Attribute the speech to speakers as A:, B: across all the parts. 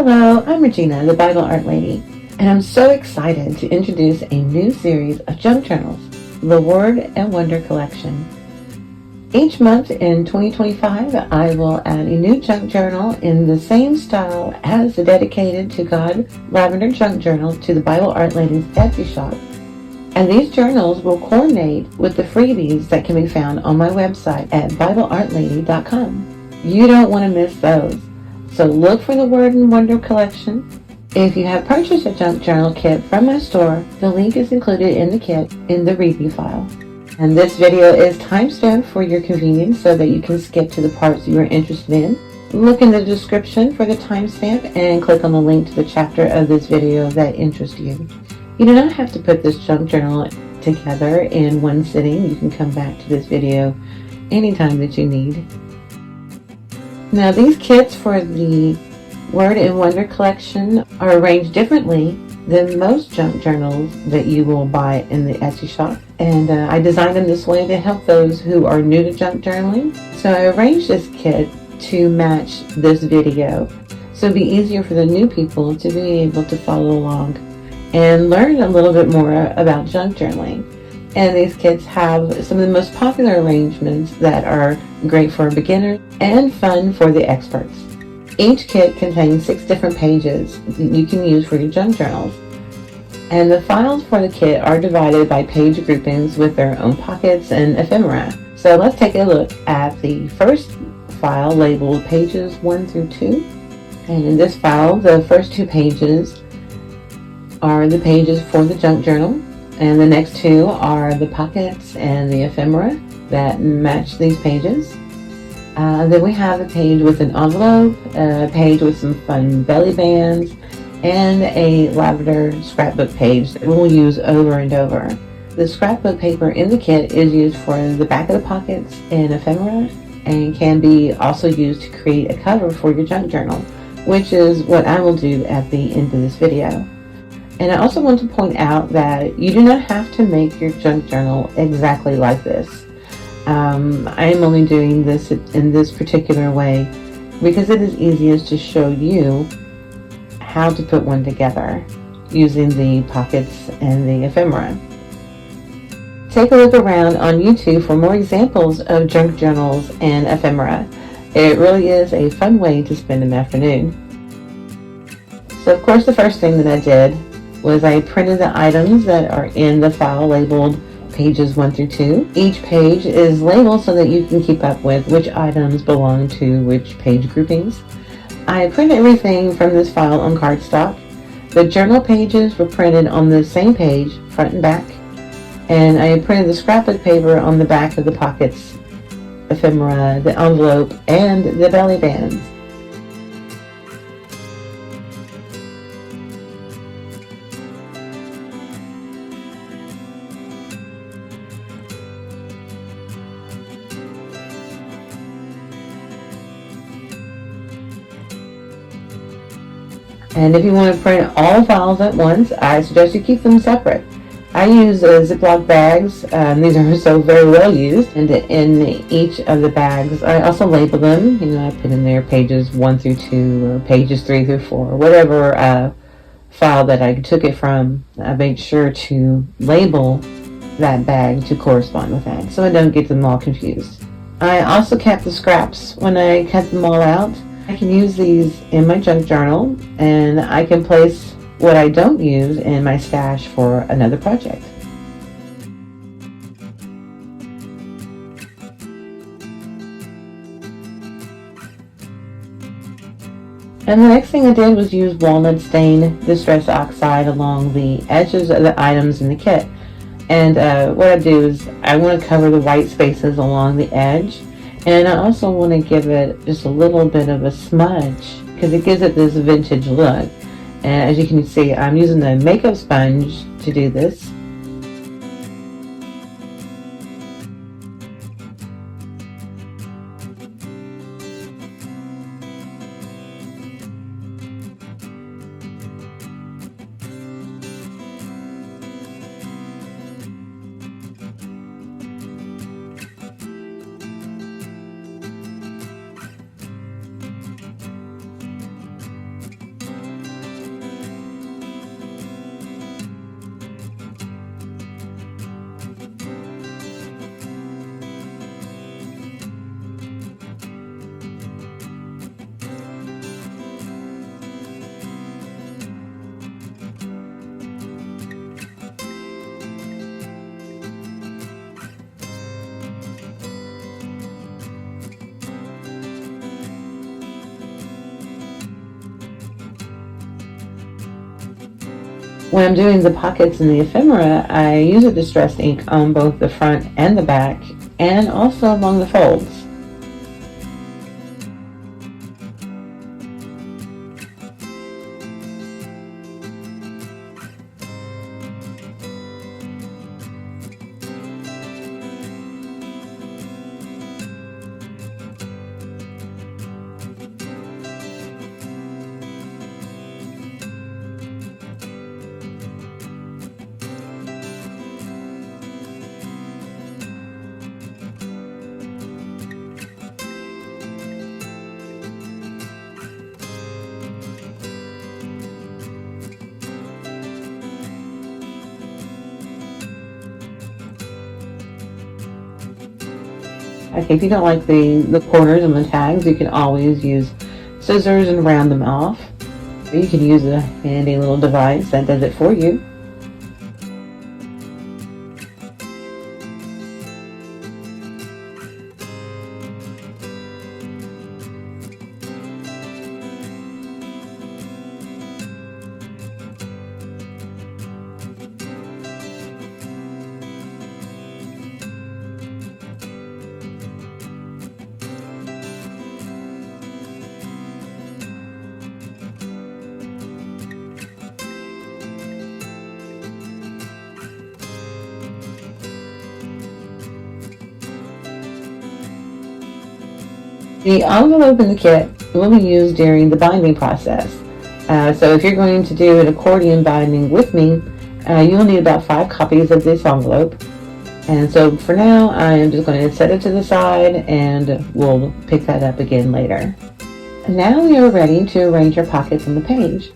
A: Hello, I'm Regina, the Bible Art Lady, and I'm so excited to introduce a new series of junk journals, the Word and Wonder Collection. Each month in 2025, I will add a new junk journal in the same style as the dedicated to God lavender junk journal to the Bible Art Lady's Etsy shop. And these journals will coordinate with the freebies that can be found on my website at BibleArtLady.com. You don't want to miss those. So look for the Word and Wonder collection. If you have purchased a junk journal kit from my store, the link is included in the kit in the review file. And this video is timestamped for your convenience so that you can skip to the parts you are interested in. Look in the description for the timestamp and click on the link to the chapter of this video that interests you. You do not have to put this junk journal together in one sitting. You can come back to this video anytime that you need. Now, these kits for the Word and Wonder collection are arranged differently than most junk journals that you will buy in the Etsy shop. And I designed them this way to help those who are new to junk journaling. So I arranged this kit to match this video. So it'd be easier for the new people to be able to follow along and learn a little bit more about junk journaling. And these kits have some of the most popular arrangements that are great for beginners and fun for the experts. Each kit contains 6 different pages you can use for your junk journals. And the files for the kit are divided by page groupings with their own pockets and ephemera. So let's take a look at the first file labeled pages 1 through 2. And in this file, the first 2 pages are the pages for the junk journal, and the next 2 are the pockets and the ephemera that match these pages. Then we have a page with an envelope, a page with some fun belly bands, and a lavender scrapbook page that we'll use over and over. The scrapbook paper in the kit is used for the back of the pockets and ephemera, and can be also used to create a cover for your junk journal, which is what I will do at the end of this video. And I also want to point out that you do not have to make your junk journal exactly like this. I am only doing this in this particular way because it is easiest to show you how to put one together using the pockets and the ephemera. Take a look around on YouTube for more examples of junk journals and ephemera. It really is a fun way to spend an afternoon. So of course the first thing that I did was I printed the items that are in the file labeled pages 1 through 2. Each page is labeled so that you can keep up with which items belong to which page groupings. I printed everything from this file on cardstock. The journal pages were printed on the same page, front and back, and I printed the scrapbook paper on the back of the pockets, ephemera, the envelope, and the belly bands. And if you want to print all files at once, I suggest you keep them separate. I use Ziploc bags. These are so very well used. And in each of the bags, I also label them. I put in there pages 1 through 2 or pages 3 through 4, whatever file that I took it from. I made sure to label that bag to correspond with that so I don't get them all confused. I also kept the scraps when I cut them all out. I can use these in my junk journal, and I can place what I don't use in my stash for another project. And the next thing I did was use walnut stain distress oxide along the edges of the items in the kit. And what I do is I want to cover the white spaces along the edge. And I also want to give it just a little bit of a smudge because it gives it this vintage look. And as you can see, I'm using the makeup sponge to do this. When I'm doing the pockets and the ephemera, I use a distressed ink on both the front and the back, and also along the folds. Okay, if you don't like the corners and the tags, you can always use scissors and round them off. Or you can use a handy little device that does it for you. The envelope in the kit will be used during the binding process. So if you're going to do an accordion binding with me, you'll need about 5 copies of this envelope. And so for now, I am just going to set it to the side and we'll pick that up again later. And now we are ready to arrange our pockets on the page.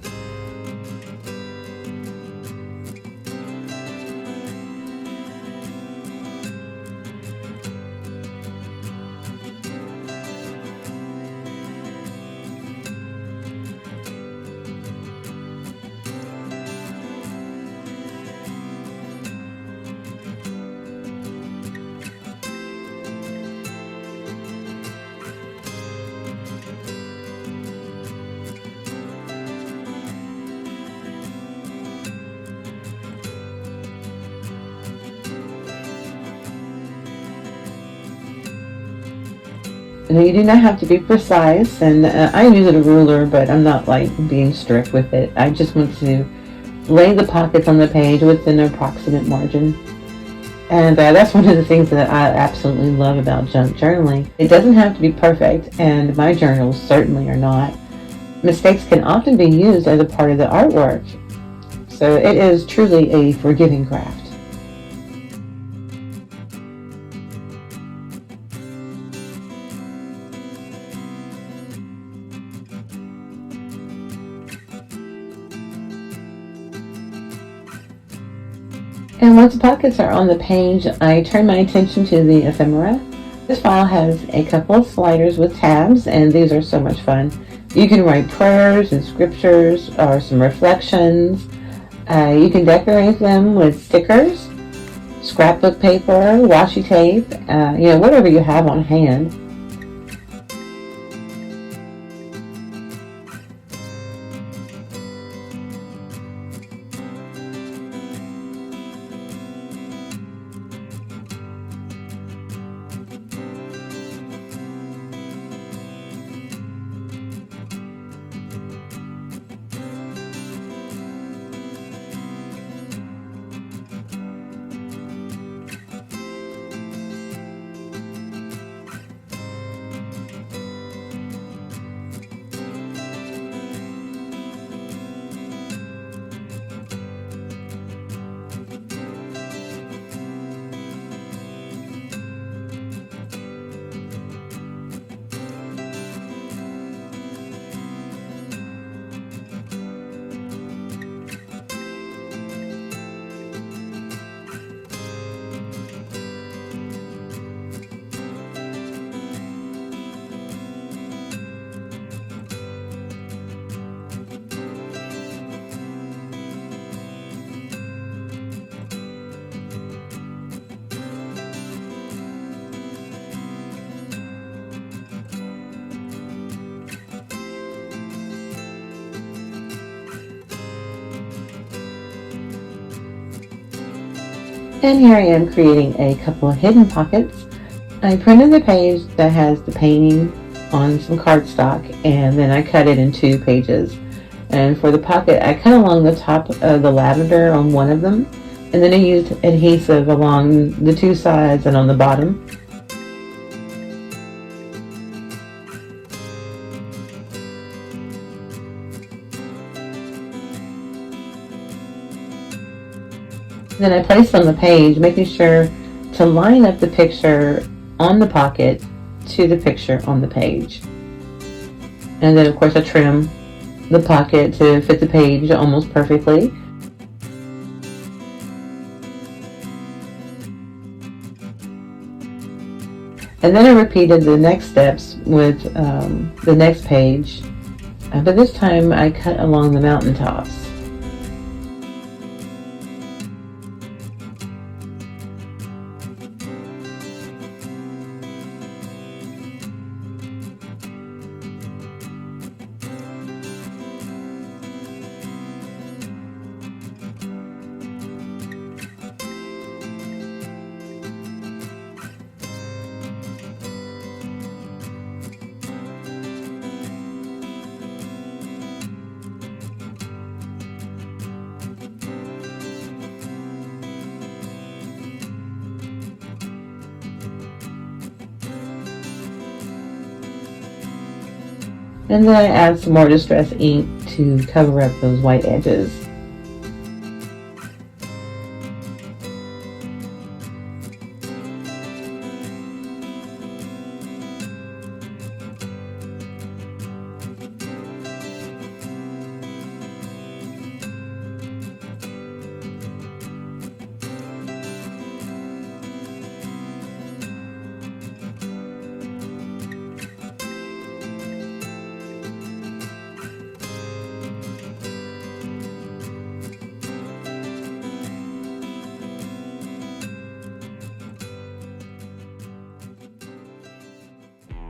A: Now, you do not have to be precise, and I'm using a ruler, but I'm not like being strict with it. I just want to lay the pockets on the page within an approximate margin. And that's one of the things that I absolutely love about junk journaling. It doesn't have to be perfect, and my journals certainly are not. Mistakes can often be used as a part of the artwork, so it is truly a forgiving craft. And once the pockets are on the page, I turn my attention to the ephemera. This file has a couple of sliders with tabs, and these are so much fun. You can write prayers and scriptures or some reflections. You can decorate them with stickers, scrapbook paper, washi tape, whatever you have on hand. And here I am creating a couple of hidden pockets. I printed the page that has the painting on some cardstock, and then I cut it in 2 pages. And for the pocket, I cut along the top of the lavender on one of them, and then I used adhesive along the 2 sides and on the bottom. Then I placed on the page, making sure to line up the picture on the pocket to the picture on the page. And then of course I trim the pocket to fit the page almost perfectly. And then I repeated the next steps with the next page, but this time I cut along the mountaintops. And then I add some more distress ink to cover up those white edges.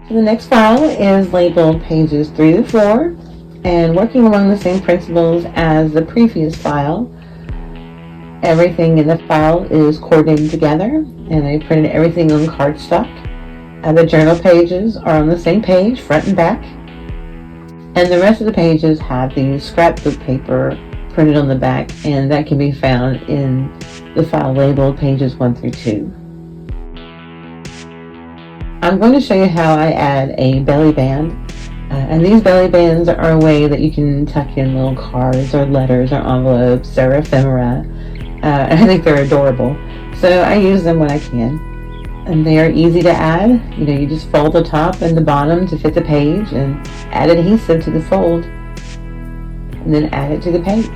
A: The next file is labeled pages 3 to 4, and working along the same principles as the previous file, everything in the file is coordinated together, and I printed everything on cardstock. The journal pages are on the same page, front and back, and the rest of the pages have the scrapbook paper printed on the back, and that can be found in the file labeled pages 1 through 2. I'm going to show you how I add a belly band, and these belly bands are a way that you can tuck in little cards or letters or envelopes or ephemera. I think they're adorable, so I use them when I can. And they are easy to add. You just fold the top and the bottom to fit the page and add adhesive to the fold, and then add it to the page.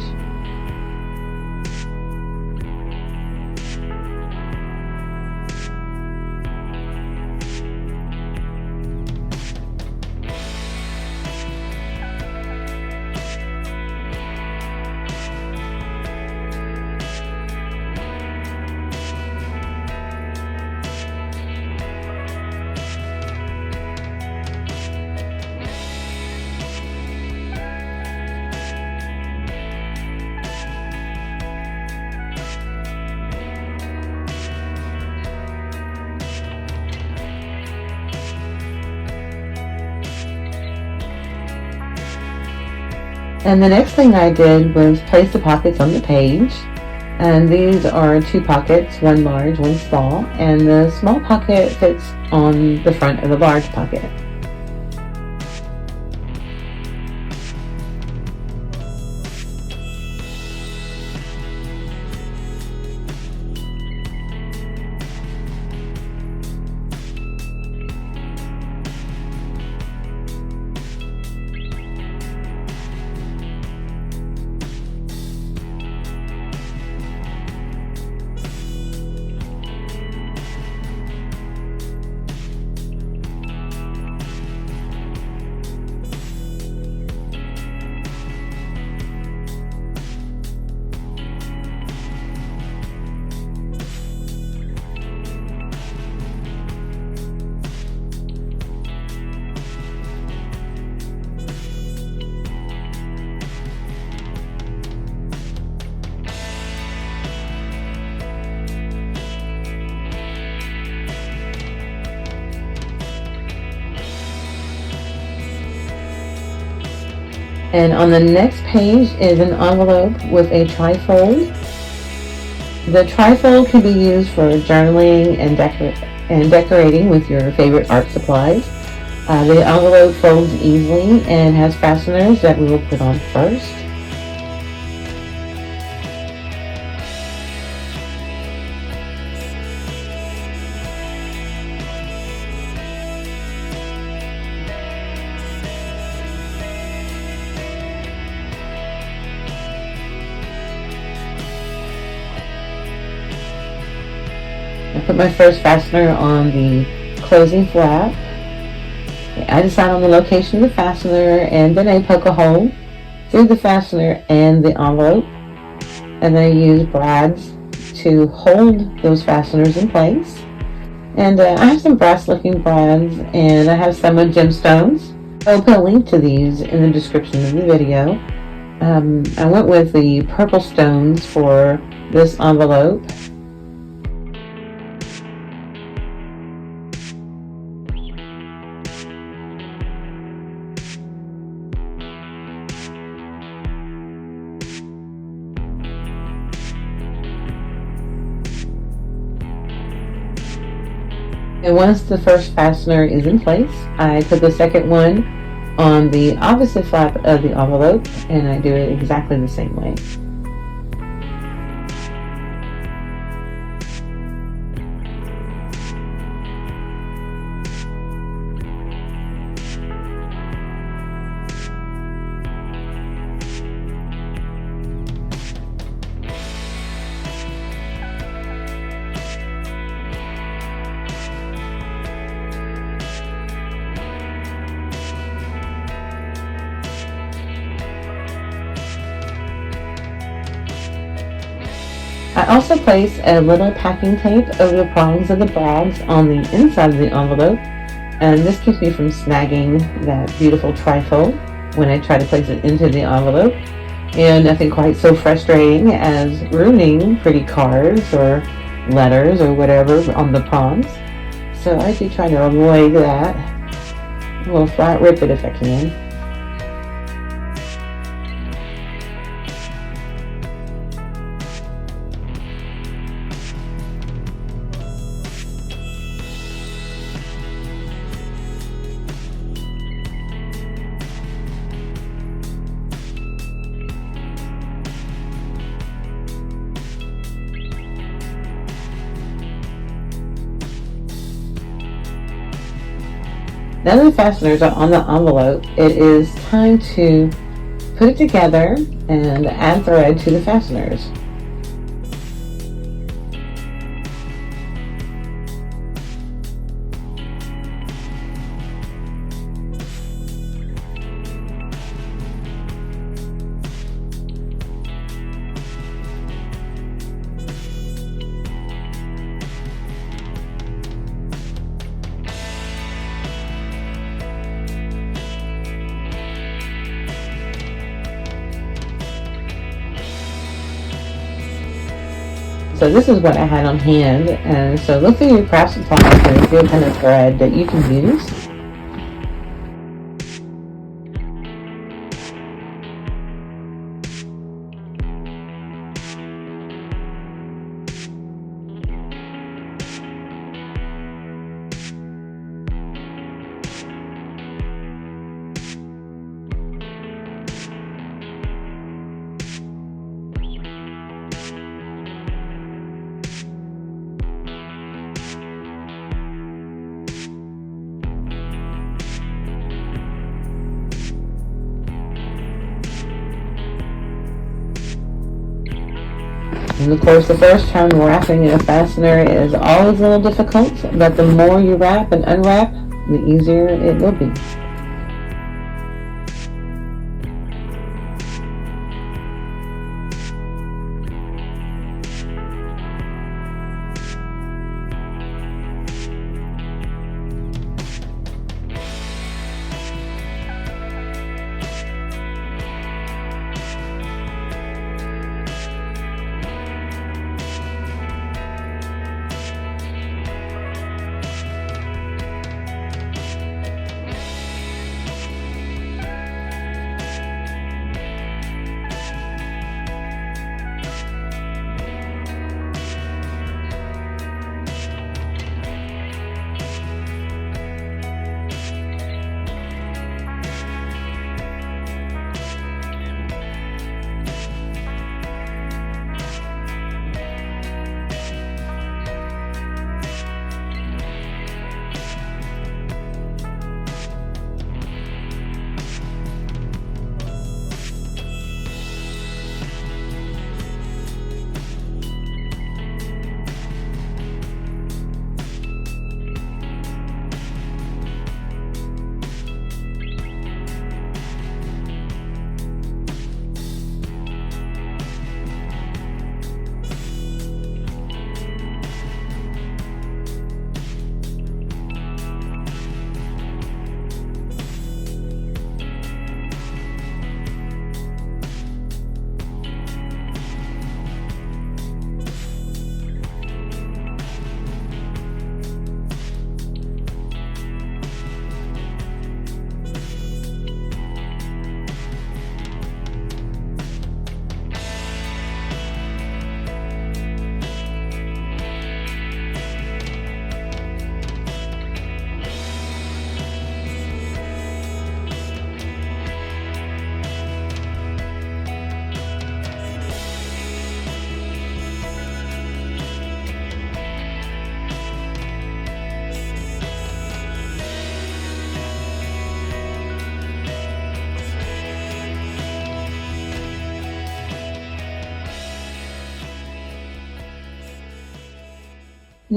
A: And the next thing I did was place the pockets on the page. And these are 2 pockets, one large, one small, and the small pocket fits on the front of the large pocket. And on the next page is an envelope with a trifold. The trifold can be used for journaling and decorating with your favorite art supplies. The envelope folds easily and has fasteners that we will put on first. I put my first fastener on the closing flap. I decide on the location of the fastener, and then I poke a hole through the fastener and the envelope, and then I use brads to hold those fasteners in place. And I have some brass looking brads, and I have some with gemstones. I'll put a link to these in the description of the video. I went with the purple stones for this envelope. And once the first fastener is in place, I put the second one on the opposite flap of the envelope, and I do it exactly the same way. I also place a little packing tape over the prongs of the brads on the inside of the envelope, and this keeps me from snagging that beautiful trifold when I try to place it into the envelope. And nothing quite so frustrating as ruining pretty cards or letters or whatever on the prongs. So I do try to avoid that. I will flat rip it if I can. Now that the fasteners are on the envelope, it is time to put it together and add thread to the fasteners. So this is what I had on hand, and so look through your craft supplies and see what kind of thread that you can use. And of course, the first time wrapping a fastener is always a little difficult, but the more you wrap and unwrap, the easier it will be.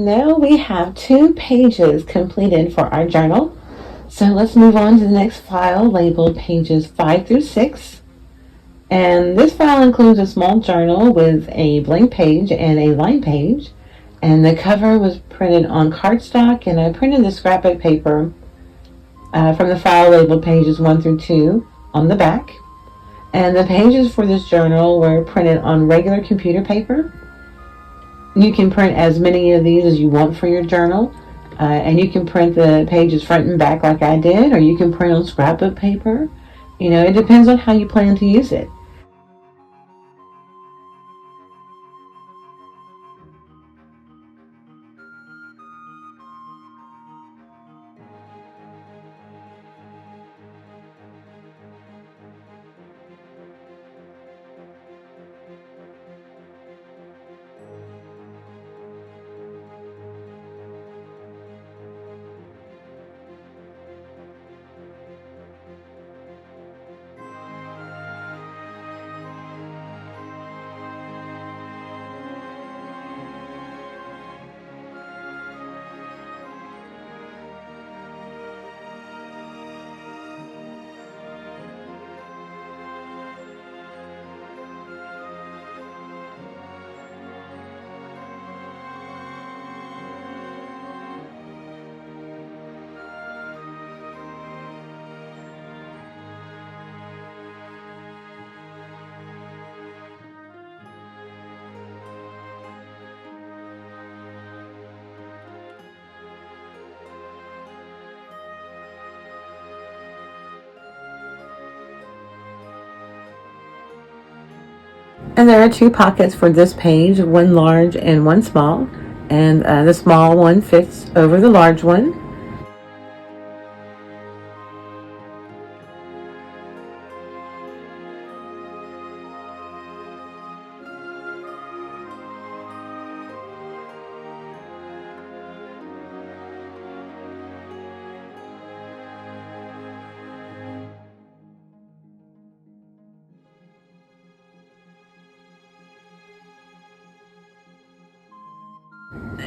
A: Now we have 2 pages completed for our journal. So let's move on to the next file labeled pages 5 through 6. And this file includes a small journal with a blank page and a line page. And the cover was printed on cardstock, and I printed the scrapbook paper from the file labeled pages 1 through 2 on the back. And the pages for this journal were printed on regular computer paper. You can print as many of these as you want for your journal. And you can print the pages front and back like I did, or you can print on scrapbook paper. It depends on how you plan to use it. And there are 2 pockets for this page, one large and one small. And the small one fits over the large one.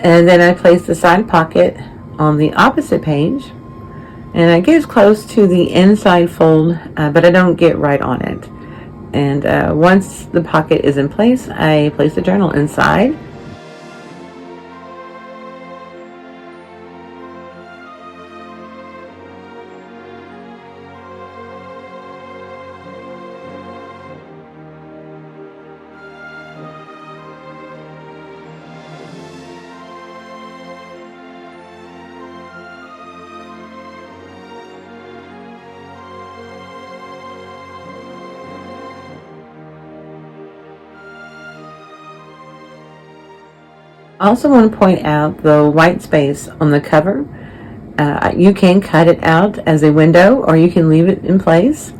A: And then I place the side pocket on the opposite page, and I get as close to the inside fold, but I don't get right on it. And once the pocket is in place, I place the journal inside. I also want to point out the white space on the cover. You can cut it out as a window, or you can leave it in place.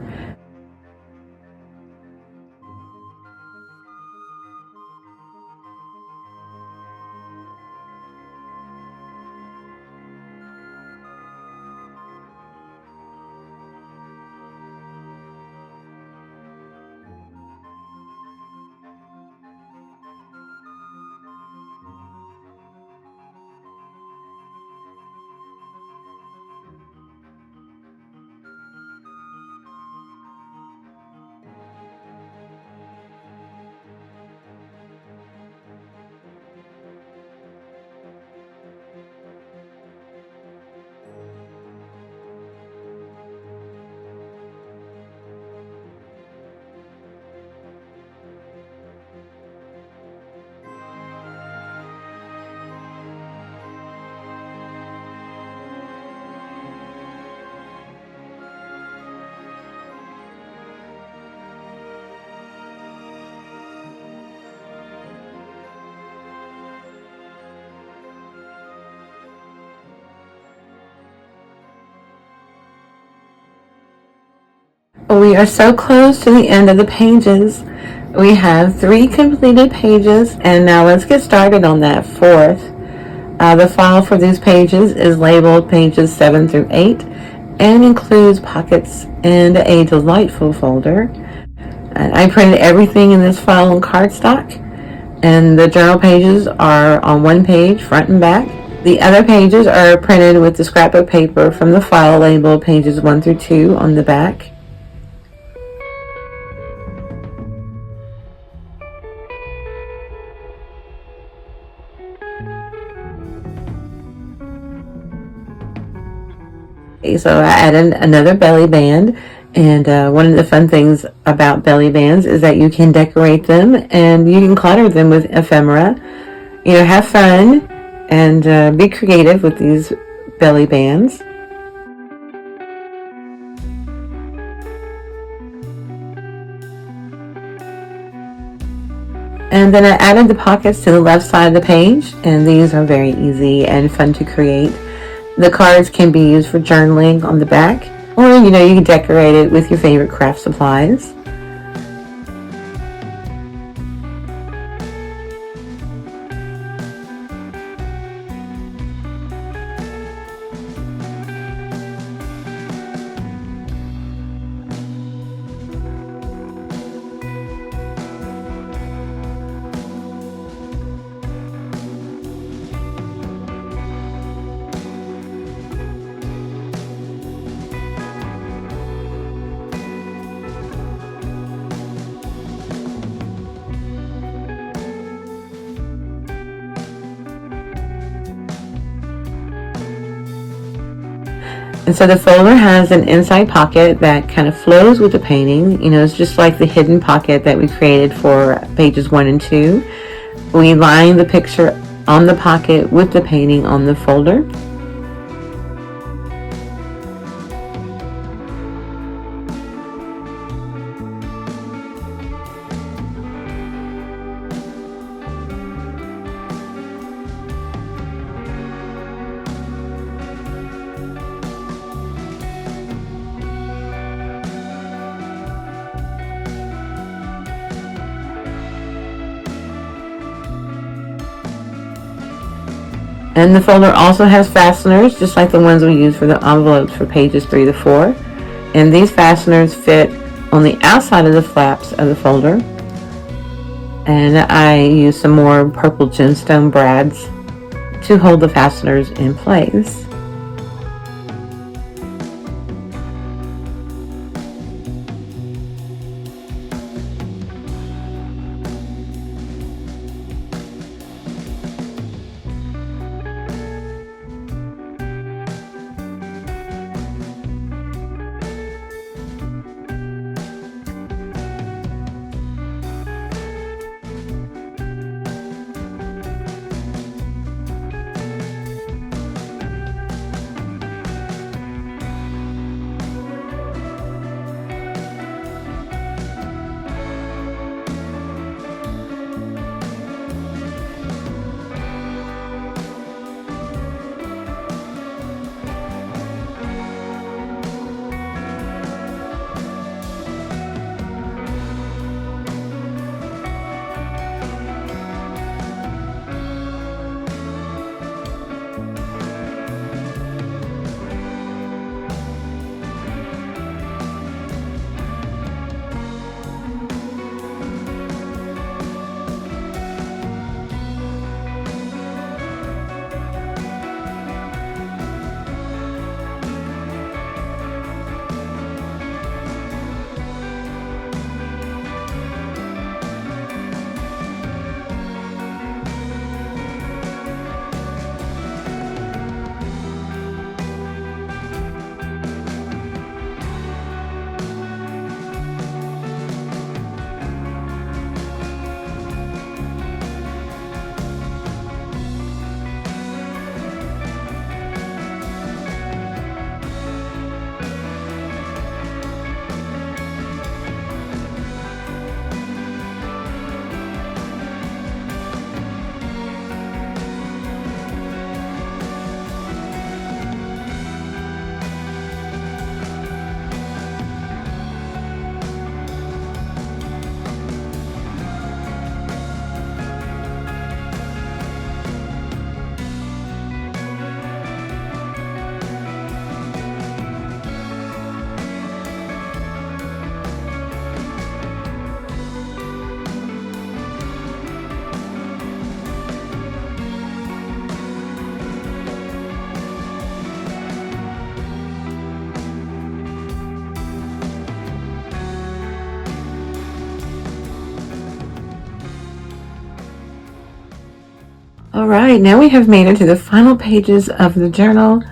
A: We are so close to the end of the pages. We have 3 completed pages, and now let's get started on that 4th. The file for these pages is labeled pages 7 through 8 and includes pockets and a delightful folder. And I printed everything in this file on cardstock, and the journal pages are on one page, front and back. The other pages are printed with the scrapbook paper from the file labeled pages 1 through 2 on the back. So I added another belly band, and one of the fun things about belly bands is that you can decorate them and you can clutter them with ephemera. Have fun and be creative with these belly bands. And then I added the pockets to the left side of the page, and these are very easy and fun to create. The cards can be used for journaling on the back, or you can decorate it with your favorite craft supplies. And so the folder has an inside pocket that kind of flows with the painting. It's just like the hidden pocket that we created for pages 1 and 2. We line the picture on the pocket with the painting on the folder. And the folder also has fasteners, just like the ones we use for the envelopes for pages 3 to 4. And these fasteners fit on the outside of the flaps of the folder. And I use some more purple gemstone brads to hold the fasteners in place. All right, now we have made it to the final pages of the journal.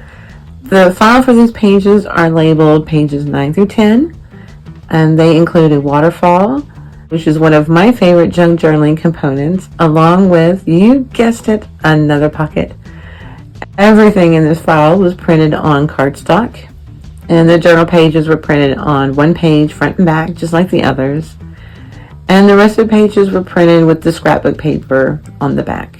A: The file for these pages are labeled pages 9 through 10, and they include a waterfall, which is one of my favorite junk journaling components, along with, you guessed it, another pocket. Everything in this file was printed on cardstock, and the journal pages were printed on one page, front and back, just like the others. And the rest of the pages were printed with the scrapbook paper on the back.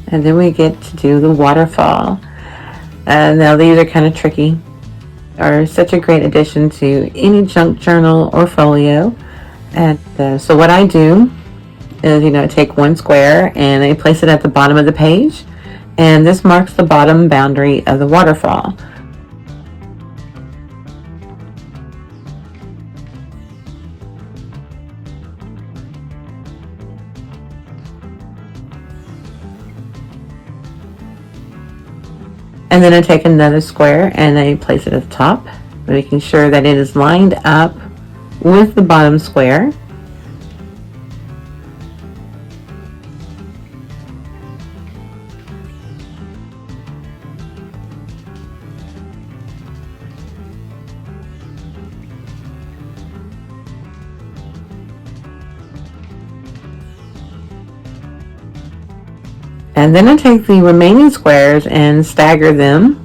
A: And then we get to do the waterfall. Now these are kind of tricky. Are such a great addition to any junk journal or folio. And so what I do is, take one square and I place it at the bottom of the page. And this marks the bottom boundary of the waterfall. And then I take another square and I place it at the top, making sure that it is lined up with the bottom square. And then I take the remaining squares and stagger them.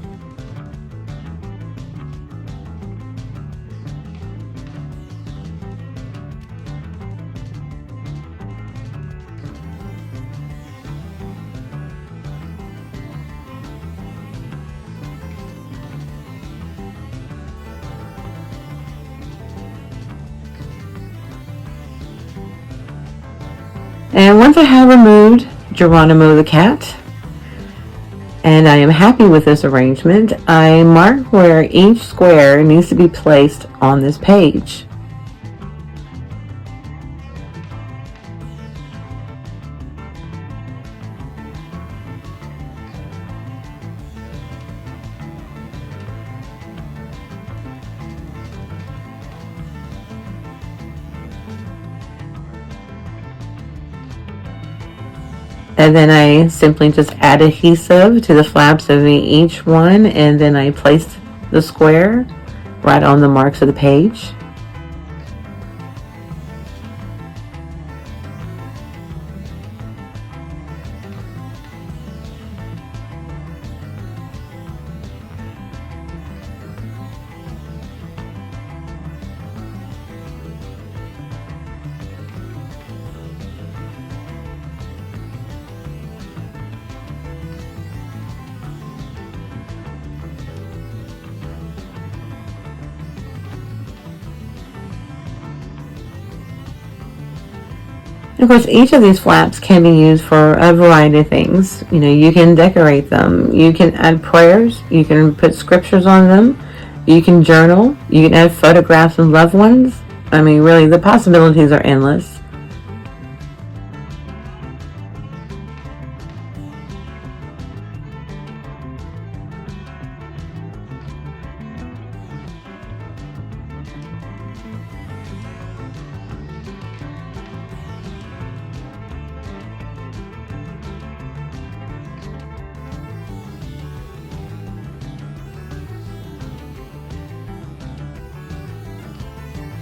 A: And once I have removed Geronimo the cat, and I am happy with this arrangement, I mark where each square needs to be placed on this page. And then I simply just add adhesive to the flaps of each one, and then I place the square right on the marks of the page. Of course, each of these flaps can be used for a variety of things. You can decorate them, you can add prayers, you can put scriptures on them, you can journal, you can add photographs of loved ones. I mean, really, the possibilities are endless.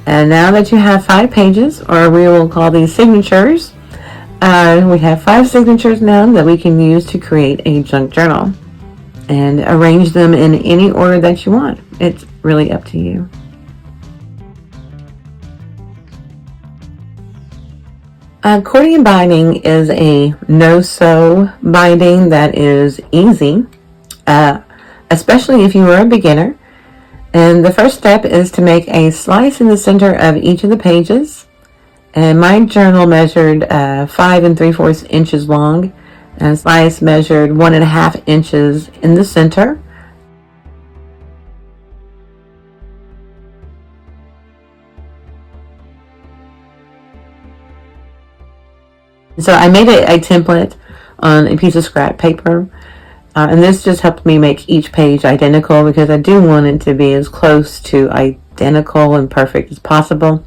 A: And now that you have 5 pages, or we will call these signatures, we have 5 signatures now that we can use to create a junk journal and arrange them in any order that you want. It's really up to you. Accordion binding is a no-sew binding that is easy, especially if you are a beginner. And the first step is to make a slice in the center of each of the pages. And my journal measured 5 3/4 inches long, and a slice measured 1.5 inches in the center. So I made a template on a piece of scrap paper, and this just helped me make each page identical because I do want it to be as close to identical and perfect as possible.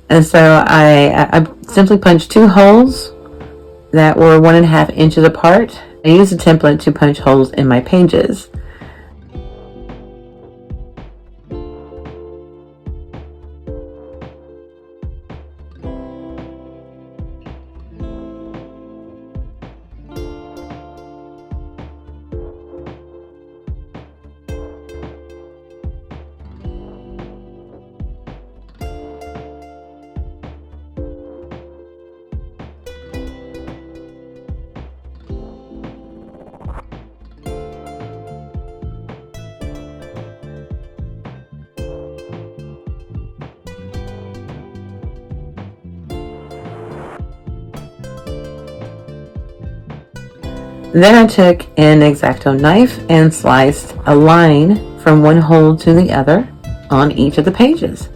A: And so I simply punched 2 holes that were 1.5 inches apart. I used a template to punch holes in my pages. Then I took an X-Acto knife and sliced a line from one hole to the other on each of the pages.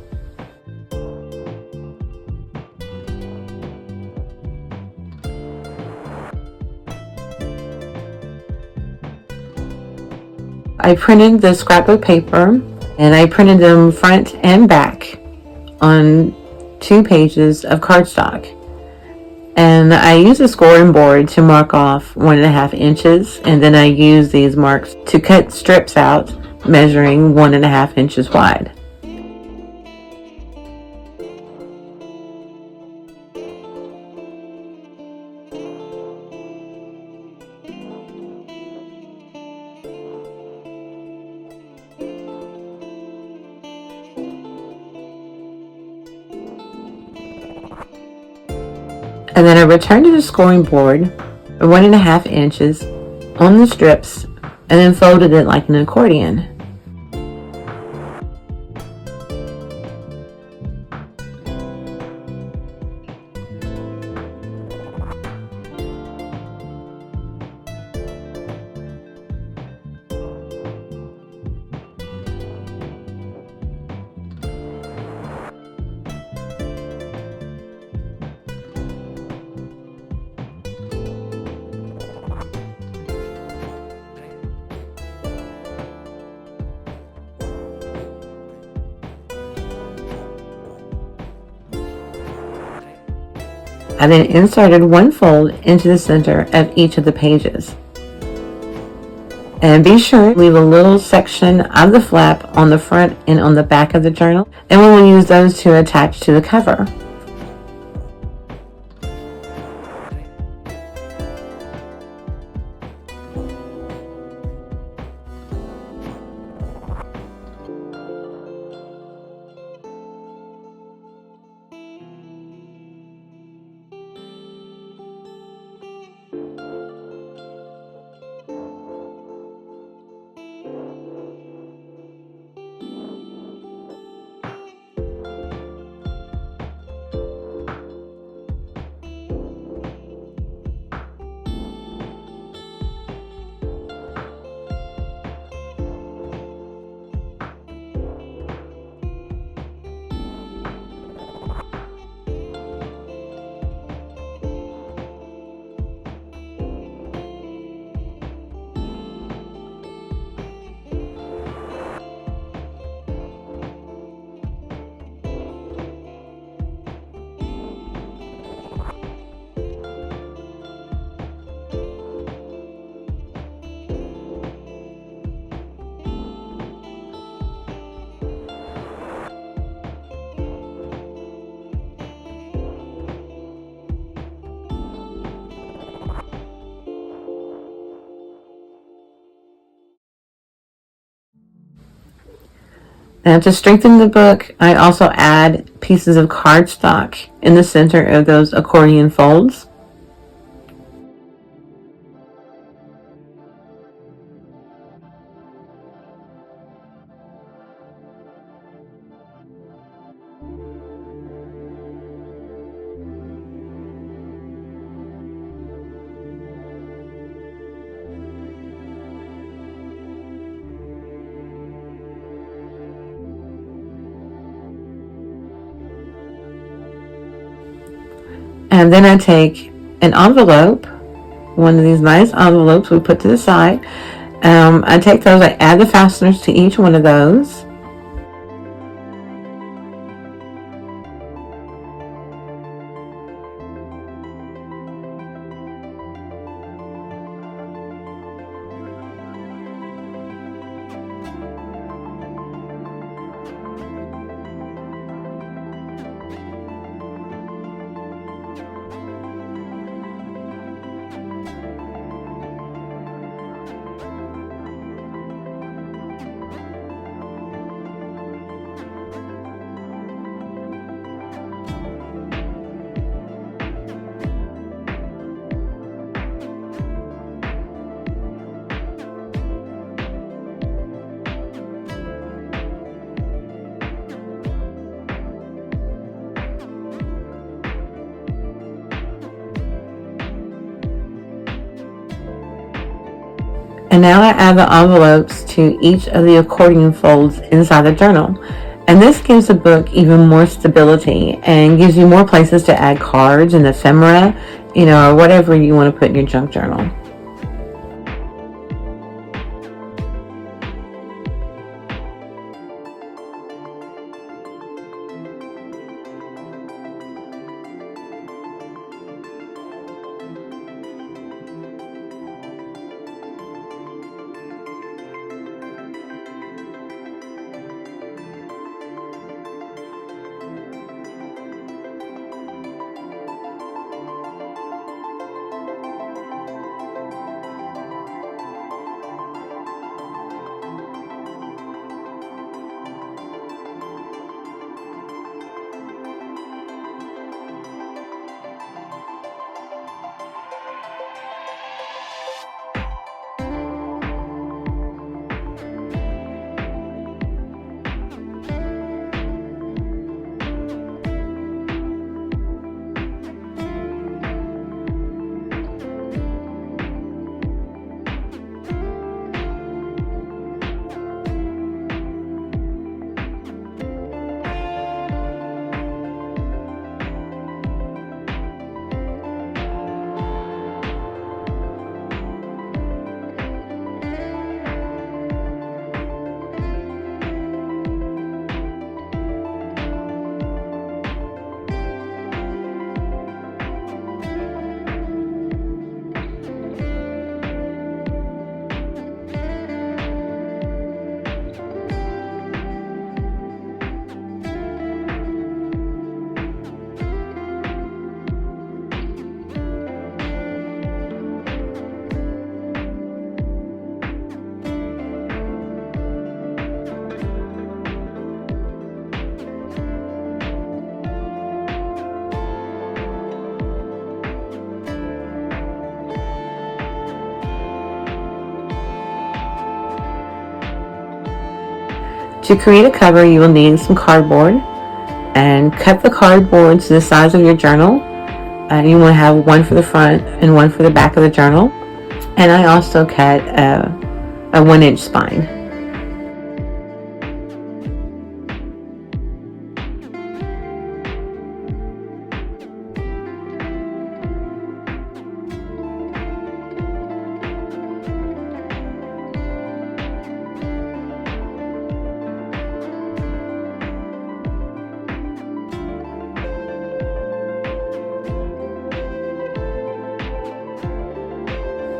A: I printed the scrapbook paper, and I printed them front and back on 2 pages of cardstock. And I use a scoring board to mark off 1.5 inches, and then I use these marks to cut strips out measuring 1.5 inches wide. And then I returned to the scoring board 1.5 inches on the strips and then folded it like an accordion. I then inserted one fold into the center of each of the pages. And be sure to leave a little section of the flap on the front and on the back of the journal, and we will use those to attach to the cover. Now, to strengthen the book, I also add pieces of cardstock in the center of those accordion folds. And then I take an envelope, one of these nice envelopes we put to the side. I take those, I add the fasteners to each one of those. And now I add the envelopes to each of the accordion folds inside the journal. And this gives the book even more stability and gives you more places to add cards and ephemera, or whatever you want to put in your junk journal. To create a cover, you will need some cardboard, and cut the cardboard to the size of your journal. You want to have one for the front and one for the back of the journal. And I also cut a 1-inch spine.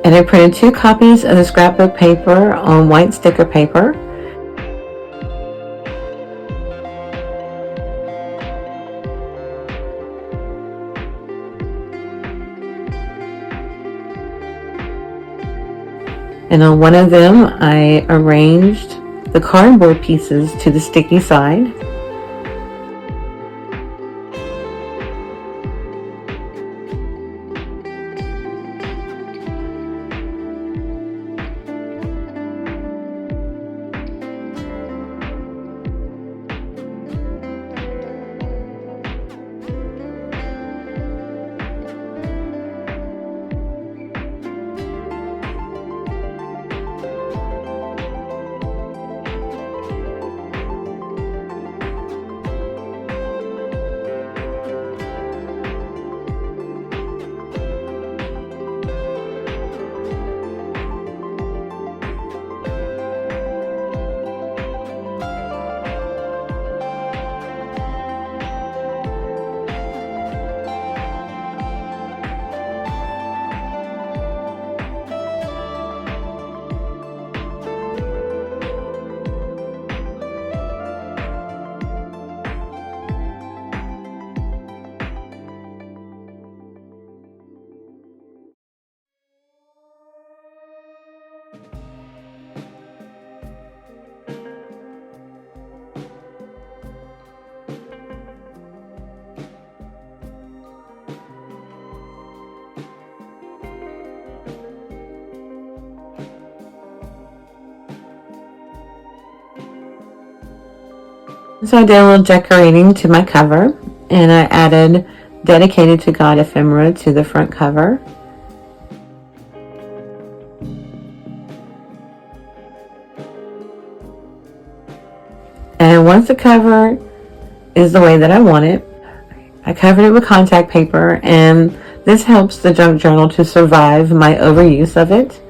A: And I printed 2 copies of the scrapbook paper on white sticker paper. And on one of them, I arranged the cardboard pieces to the sticky side. So I did a little decorating to my cover, and I added Dedicated to God ephemera to the front cover. And once the cover is the way that I want it, I covered it with contact paper, and this helps the junk journal to survive my overuse of it.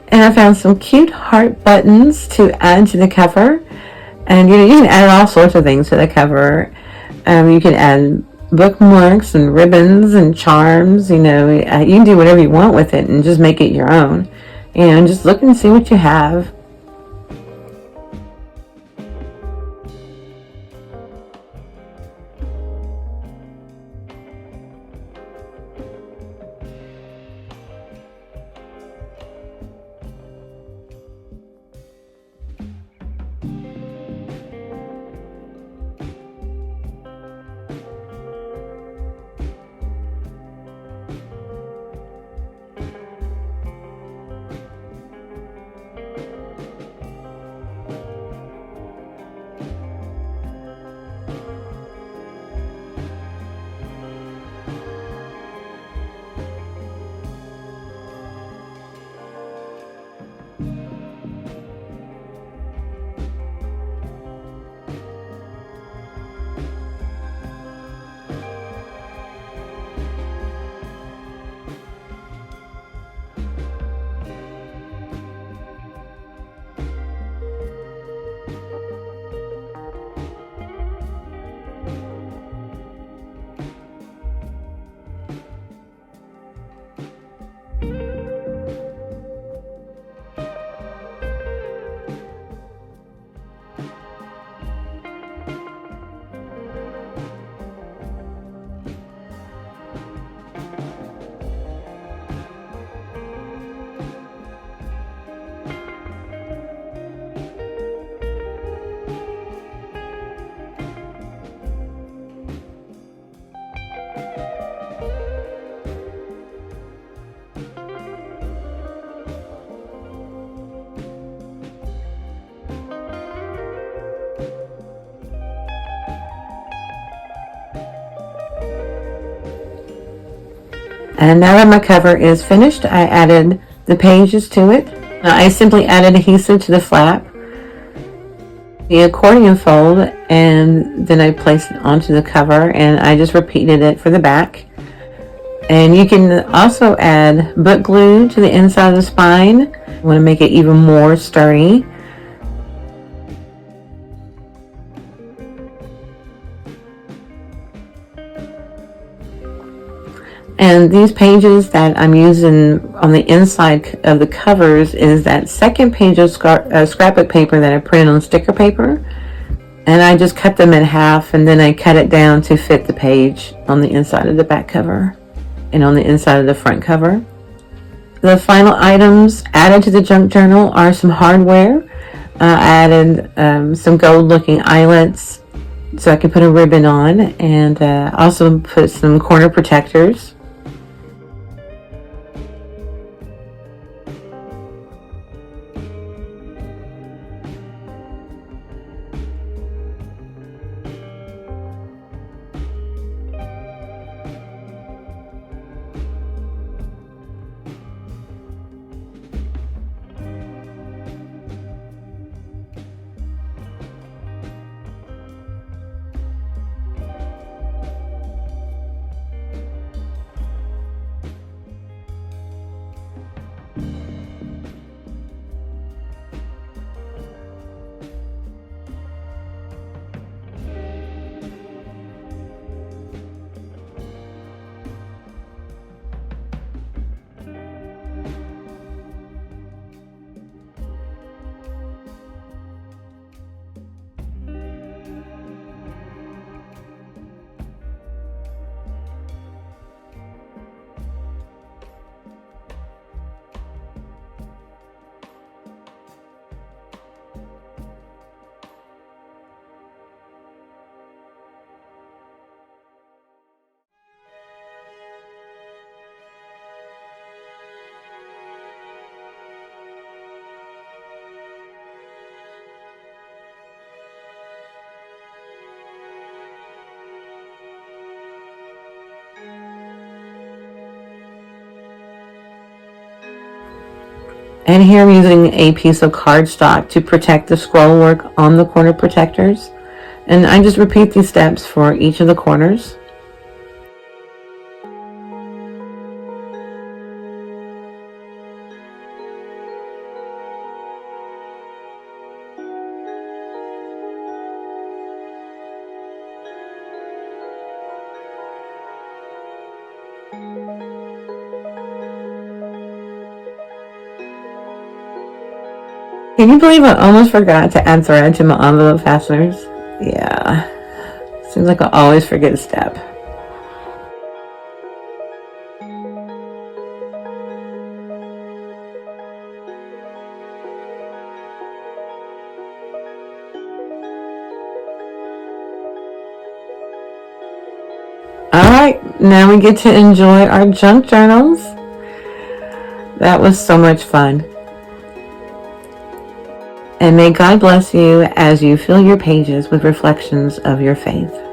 A: And I found some cute heart buttons to add to the cover. And you can add all sorts of things to the cover. You can add bookmarks and ribbons and charms. You can do whatever you want with it and just make it your own. And just look and see what you have. And now that my cover is finished, I added the pages to it. I simply added adhesive to the flap, the accordion fold, and then I placed it onto the cover, and I just repeated it for the back. And you can also add book glue to the inside of the spine. You want to make it even more sturdy. And these pages that I'm using on the inside of the covers is that second page of scrapbook paper that I printed on sticker paper. And I just cut them in half, and then I cut it down to fit the page on the inside of the back cover and on the inside of the front cover. The final items added to the junk journal are some hardware. I added some gold looking eyelets so I can put a ribbon on, and also put some corner protectors. And here I'm using a piece of cardstock to protect the scroll work on the corner protectors. And I just repeat these steps for each of the corners. Can you believe I almost forgot to add thread to my envelope fasteners? Yeah, seems like I always forget a step. Alright, now we get to enjoy our junk journals. That was so much fun. And may God bless you as you fill your pages with reflections of your faith.